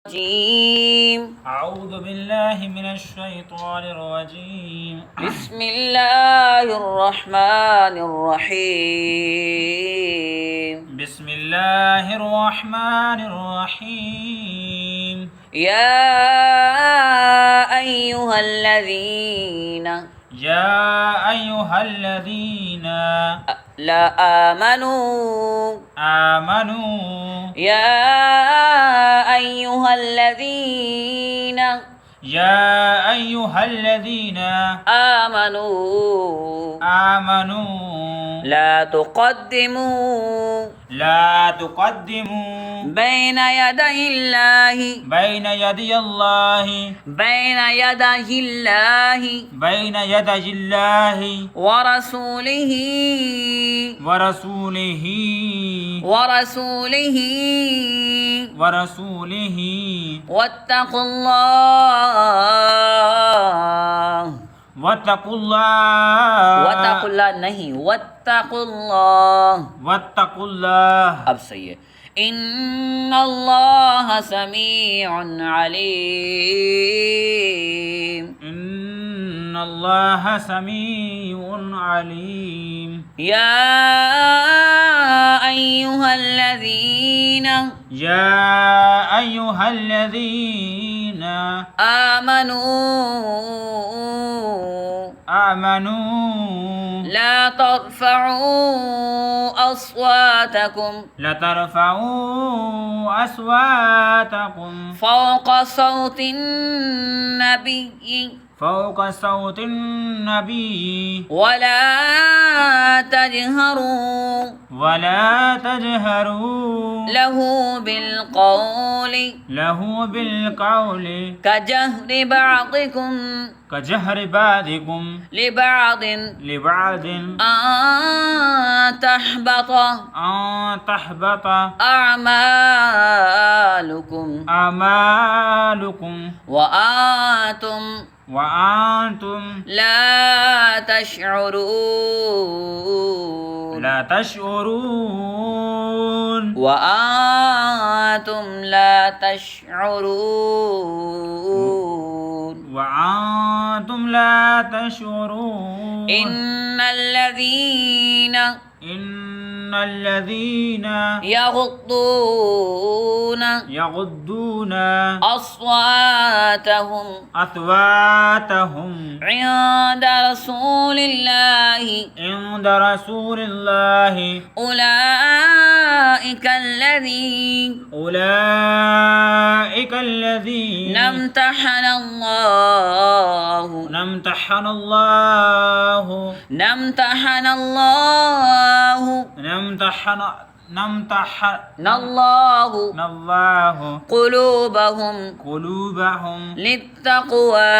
الرجيم. أعوذ بالله من الشيطان الرجيم. بسم الله الرحمن الرحيم. بسم الله الرحمن الرحيم. يا أيها الذين لا آمنوا يا أيها الذين آمنوا لا تقدموا بين يدي الله ورسوله واتقوا الله अब सही है إن الله سميع عليم يا أيها الذين آمنوا لا ترفعوا أصواتكم فوق صوت النبي ولا تجهروا له بالقول كجهر بعضكم لبعض أن تحبط أعمالكم وأنتم لا تشعرون إن الذين يغضون أصواتهم عند رسول الله أولئك الذين امتحن الله قلوبهم للتقوى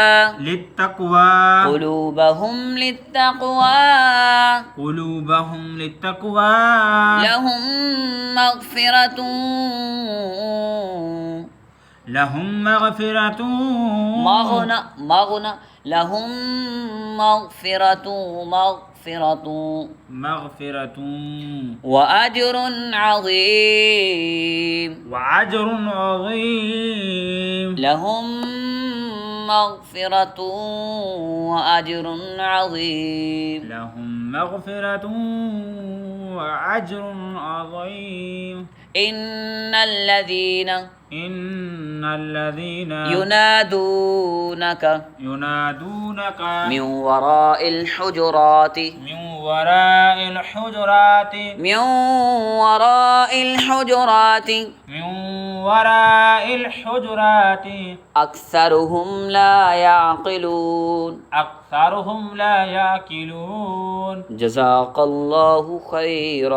لهم مغفرة وأجر عظيم لهم مغفرة وأجر عظيم إن الذين ينادونك من وراء الحجرات أكثرهم لا يعقلون جزاك الله خيرا.